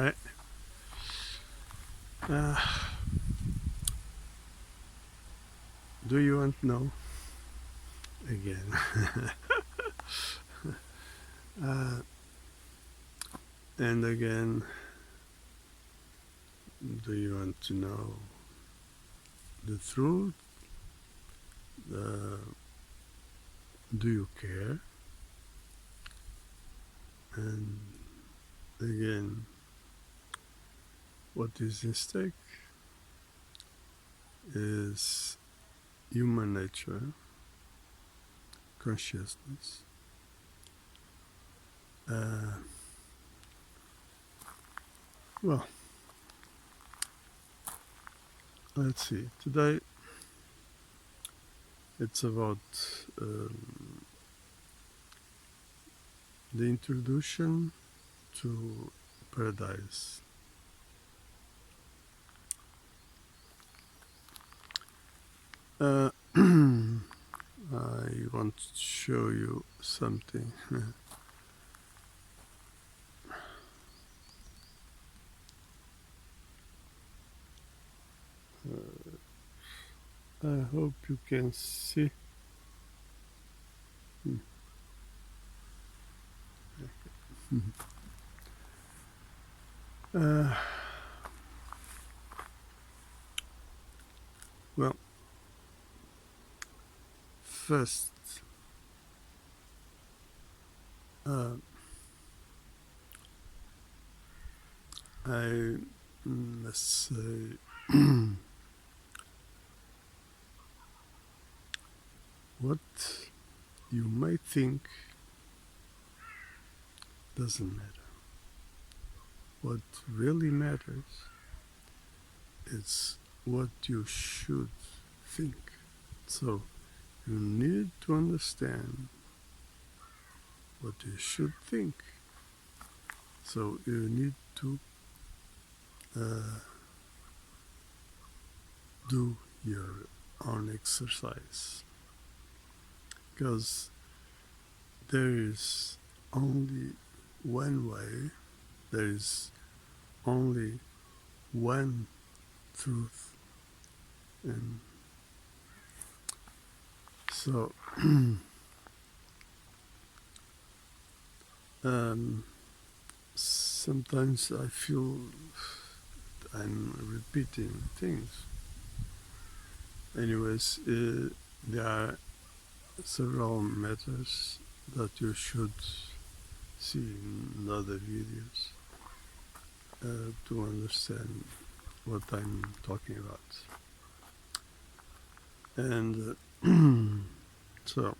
Right? Uh, do you want to know? Again. uh, and again, do you want to know the truth? Do you care? And again, what is at stake is human nature, consciousness. Well, let's see. Today it's about the introduction to paradise. I want to show you something. I hope you can see. Well, first, I must say what you might think doesn't matter. What really matters is what you should think. So you need to understand what you should think. So you need to do your own exercise, because there is only one way, there is only one truth. And so sometimes I feel I'm repeating things. Anyways, there are several matters that you should see in other videos to understand what I'm talking about. And so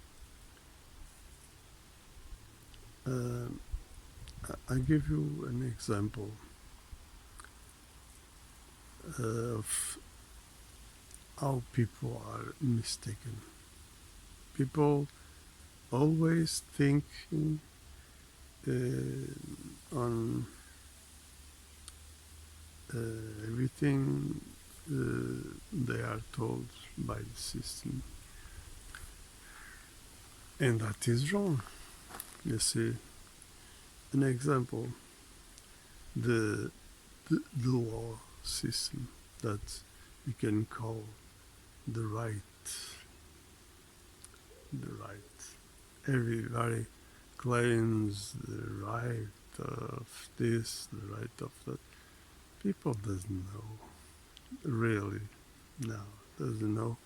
I give you an example of how people are mistaken. People always think on everything they are told by the system, and that is wrong. You see, an example, the law system that we can call the right. Everybody claims the right of this, the right of that. People doesn't know, really, no, doesn't know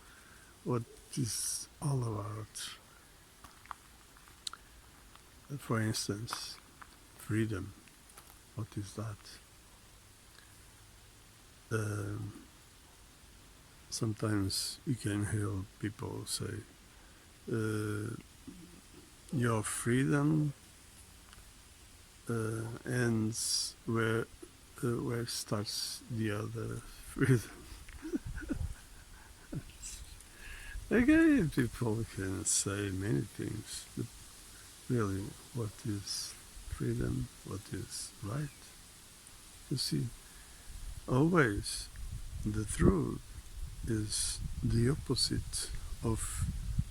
what it's all about. For instance, freedom. What is that? Sometimes you can hear people say, your freedom ends where starts the other freedom. Again, people can say many things, but really, what is freedom? What is right? You see, always the truth is the opposite of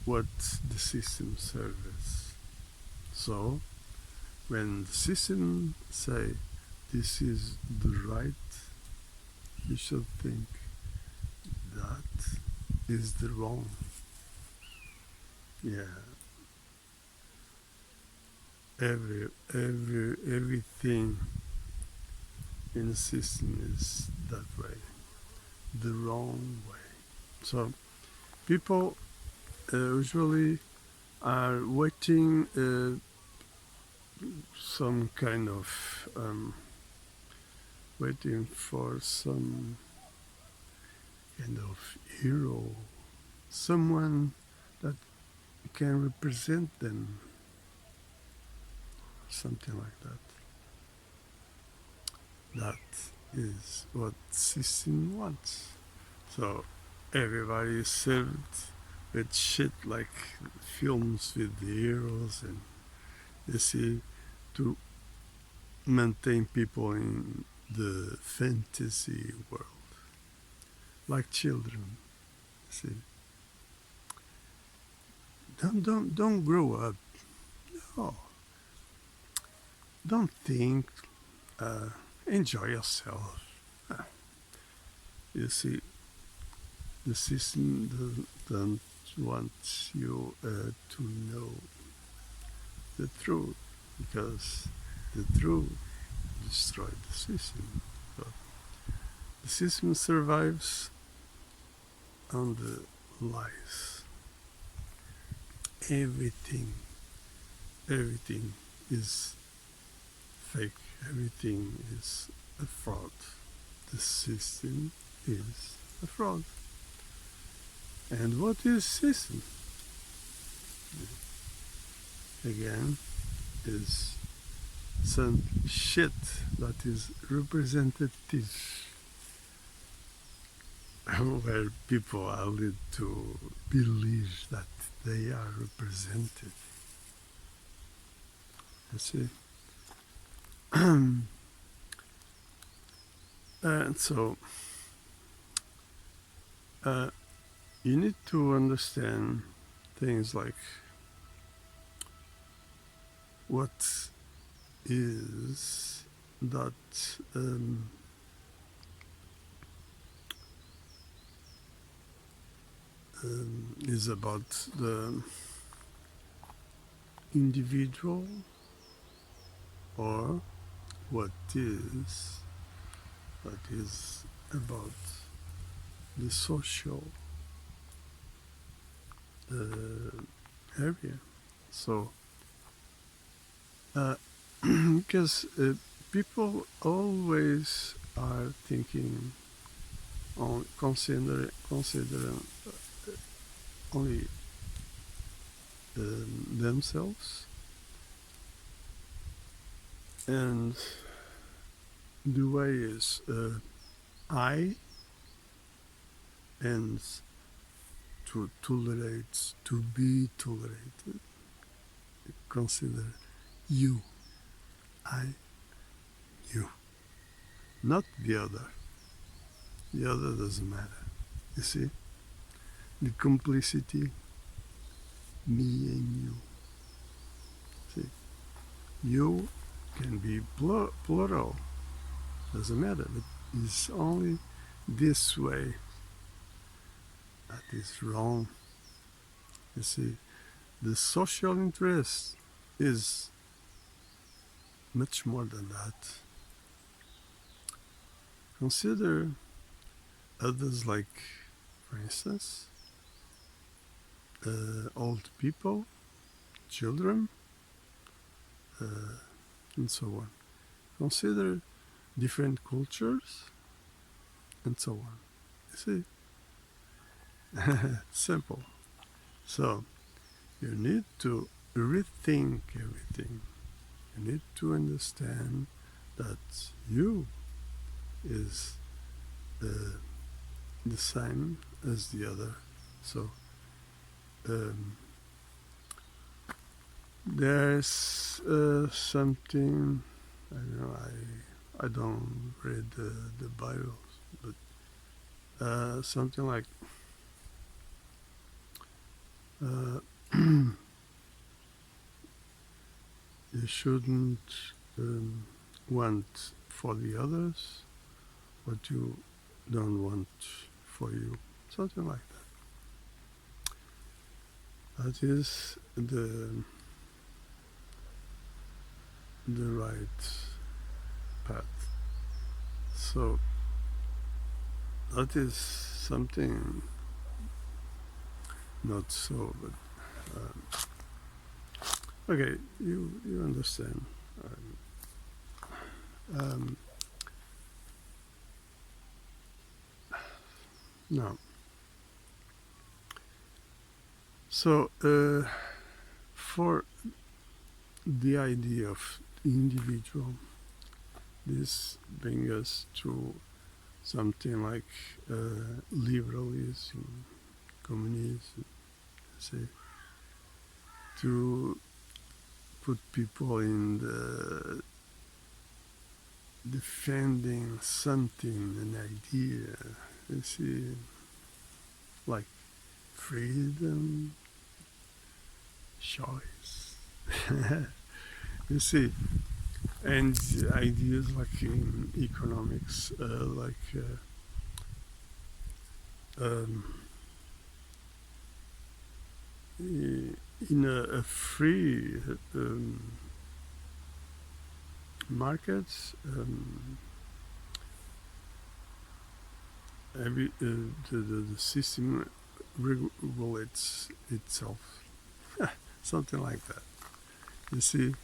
what the system serves. So, when the system say this is the right, you should think that is the wrong. Yeah, everything in the system is that way, the wrong way. So people usually are waiting some kind of waiting for some kind of hero, someone that can represent them, something like that. That is what system wants. So everybody is served with shit like films with the heroes, and you see, to maintain people in the fantasy world, like children. See, don't grow up. No, don't think. Enjoy yourself. You see, the system doesn't want you to know the truth, because the truth destroys the system. So the system survives on the lies. Everything, everything is fake. Everything is a fraud. The system is a fraud. And what is system? Again, is some shit that is representative, where people are led to believe that they are represented. You see? And so you need to understand things like what is that is about the individual, or what is about the social area. So because people always are thinking on considering only themselves, and the way is I, and to tolerate, to be tolerated, consider you, I, you, not the other. The other doesn't matter. You see, the complicity, me and you. See, you can be plural, doesn't matter, but it's only this way that is wrong. You see, the social interest is much more than that. Consider others, like, for instance, old people, children, and so on. Consider different cultures, and so on. You see, simple. So you need to rethink everything. You need to understand that you is the same as the other. So there's something, I don't know, I don't read the Bible, but something like you shouldn't want for the others what you don't want for you, something like that. That is the right path. So that is something not so, but okay, you understand. Um, now, so for the idea of individual, this brings us to something like liberalism, communism, say, to put people in the defending something, an idea, you see, like freedom, choice, you see, and ideas like in economics, um, in a free market, the system regulates itself, something like that. You see,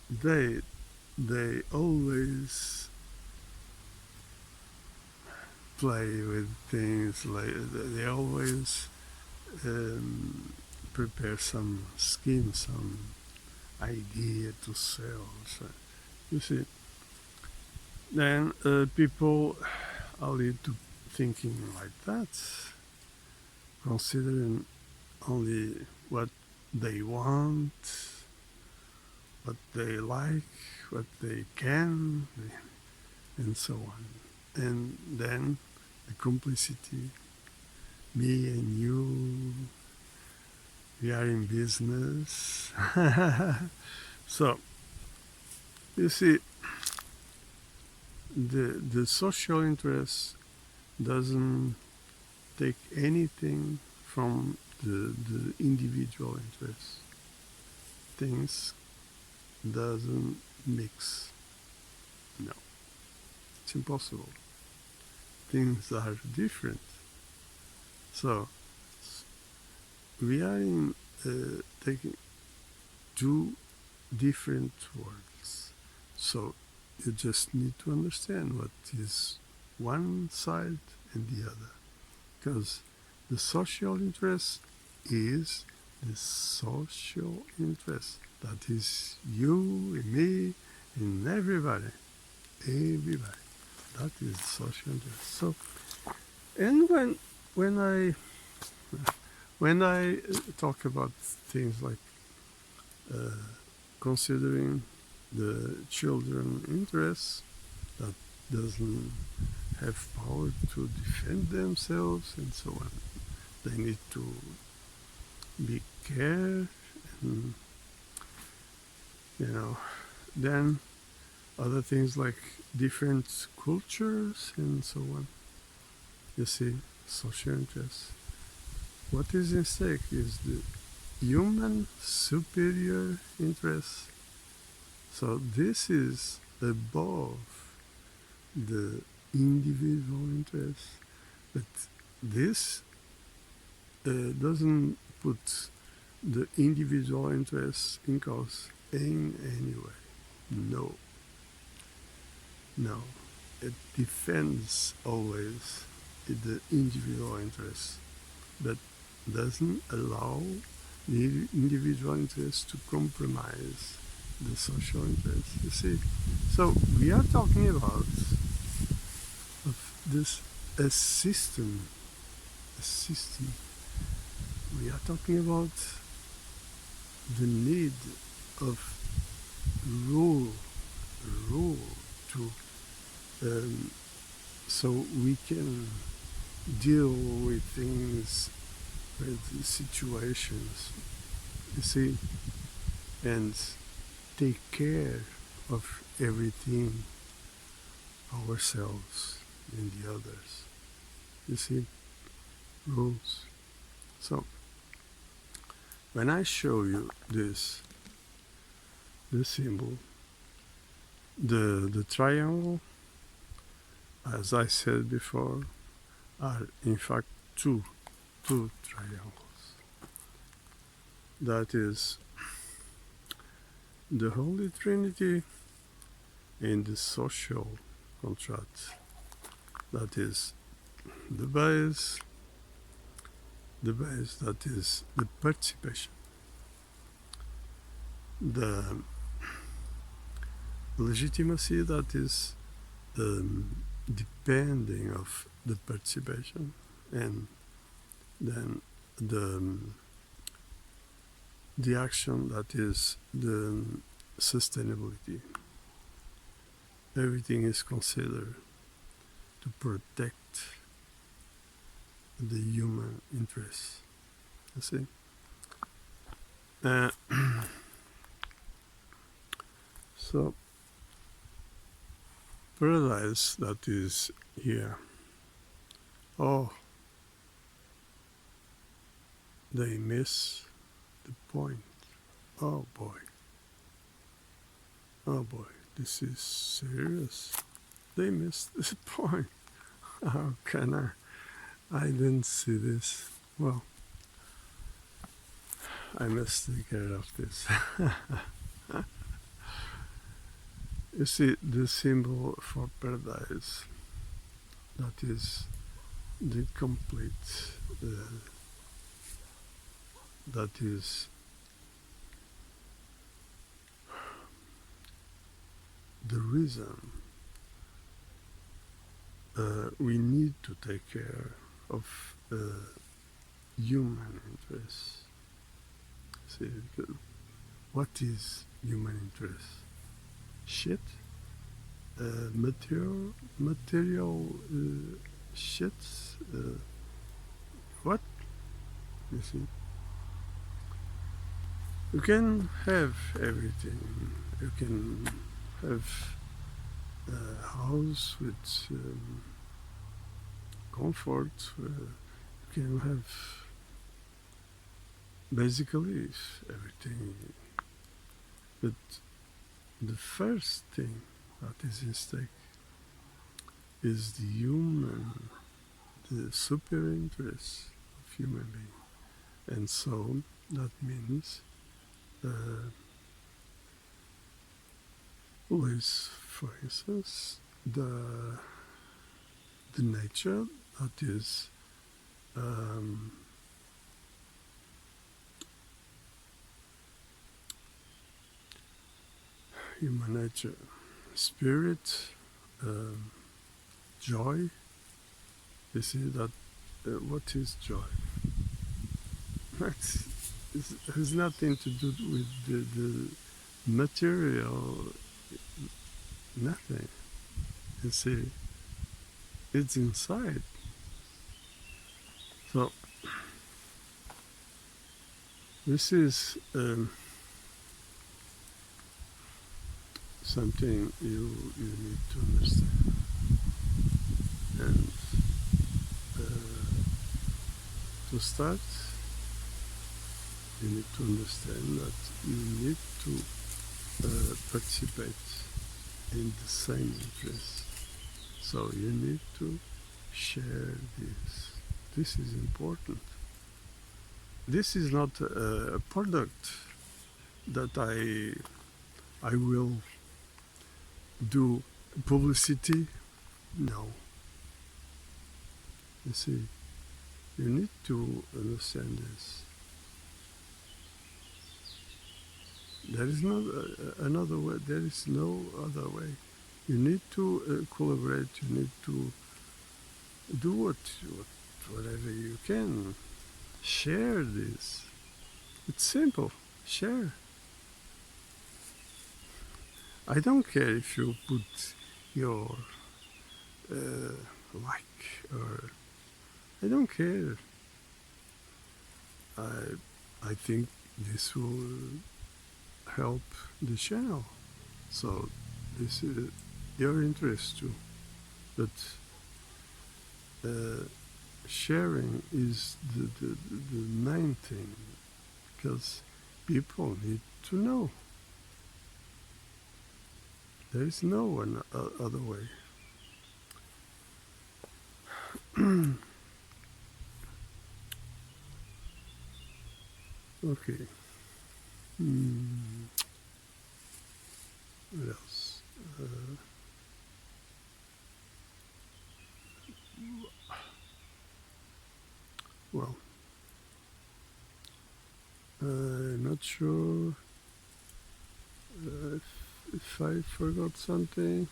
they always play with things, like they always prepare some scheme, some idea to sell. So, you see, then people are lead to thinking like that, considering only what they want, what they like, what they can, and so on. And then the complicity, me and you, we are in business. So, you see, the social interest doesn't take anything from the individual interest. Things doesn't mix. No, it's impossible. Things are different. So we are in taking two different worlds. So you just need to understand what is one side and the other, because the social interest is the social interest. That is you and me and everybody. That is social interest. So, and when I talk about things like considering the children interests that doesn't have power to defend themselves and so on, they need to be cared, and then other things like different cultures and so on. You see, social interests. What is in stake is the human superior interest. So this is above the individual interest, but this doesn't put the individual interest in cause in any way. No, it defends always the individual interest, but doesn't allow the individual interest to compromise the social interest. You see, so we are talking about this a system. We are talking about the need of rule to so we can deal with things, with situations, you see, and take care of everything, ourselves and the others. You see, rules. So when I show you this symbol, the triangle, as I said before, are in fact two triangles. That is the Holy Trinity and the social contract. That is the base that is the participation. The legitimacy that is depending of the participation, and then the action that is the sustainability. Everything is considered to protect the human interests. You see? So, paradise that is here. Oh, they miss the point. Oh boy. Oh boy, this is serious. They missed the point. How can I didn't see this. Well, I must take care of this. You see, the symbol for paradise, that is the complete, that is the reason we need to take care of human interests. See, what is human interest? Shit, material shit. What? You see, you can have everything. You can have a house with comfort. You can have basically everything. But the first thing that is in stake is the superior interest of human being. And so that means always, for instance, the nature that is human nature, spirit, joy. You see that what is joy? It has nothing to do with the material, nothing. You see, it's inside. So this is something you need to understand. And to start, you need to understand that you need to participate in the same interest. So you need to share this. This is important. This is not a product that I will do publicity. No. You see, you need to understand this. There is not another way. There is no other way. You need to collaborate. You need to do whatever you can. Share this. It's simple. Share. I don't care if you put your like, or I don't care. I think this will help the channel. So this is your interest too. But uh, sharing is the main thing, because people need to know. There is no one other way. Okay. Hmm. What else? Uh, well, I'm not sure if I forgot something.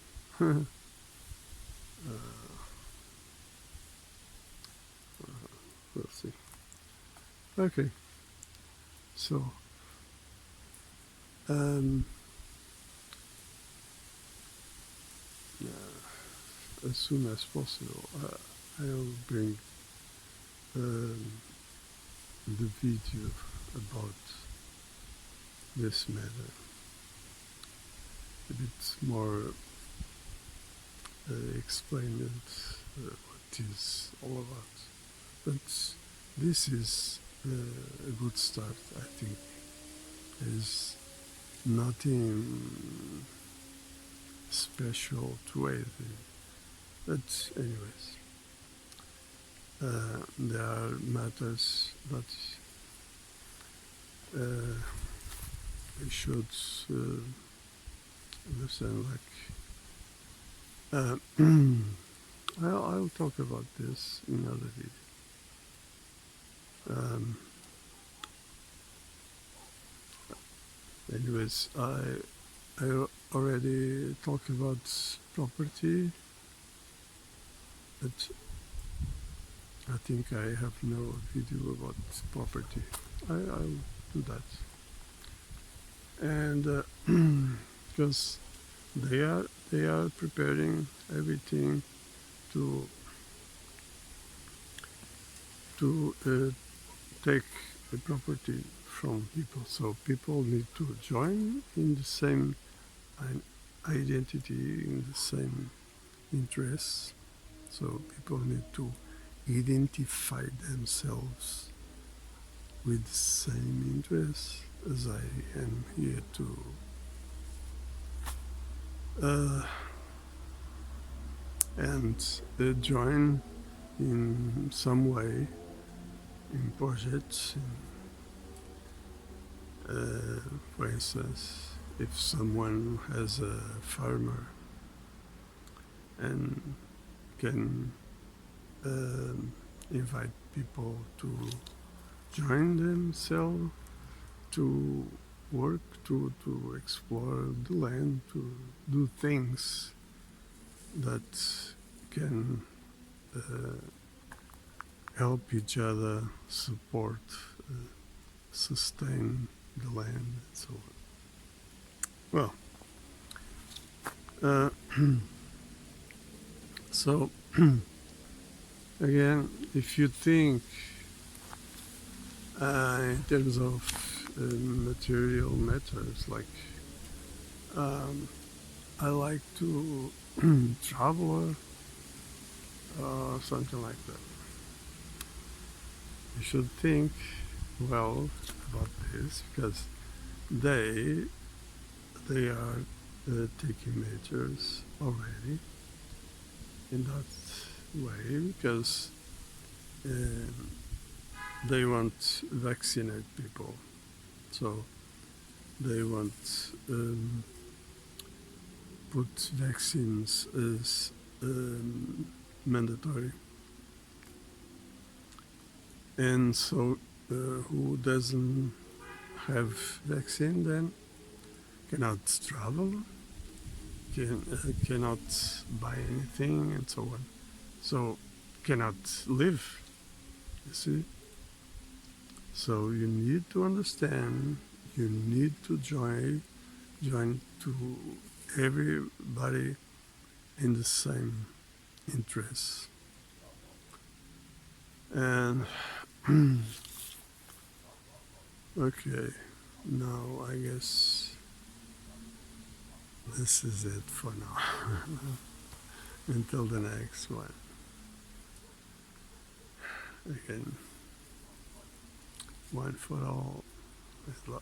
We'll see. Okay, so um, as soon as possible, I'll bring um, the video about this matter a bit more explain it, what is all about. But this is a good start, I think. There's nothing special to it. But anyways, there are matters that we should understand. Like, I'll talk about this in another video. Anyways, I already talked about property, but I think I have no video about property. I'll do that. And because they are preparing everything to take the property from people. So people need to join in the same identity, in the same interests. So people need to identify themselves with the same interests as I am here to and join in some way in projects. For instance, if someone has a farmer and can invite people to join themselves to work, to explore the land, to do things that can help each other, support, sustain the land, and so on. Well, so again, if you think in terms of material matters, like I like to travel or something like that, you should think well about this, because they are taking measures already in that way, because they want to vaccinate people, so they want put vaccines as mandatory, and so who doesn't have vaccine then cannot travel, cannot buy anything, and so on. So cannot live, you see. So you need to understand, you need to join to everybody in the same interests. And okay, now I guess this is it for now. Until the next one. Again, one for all with love.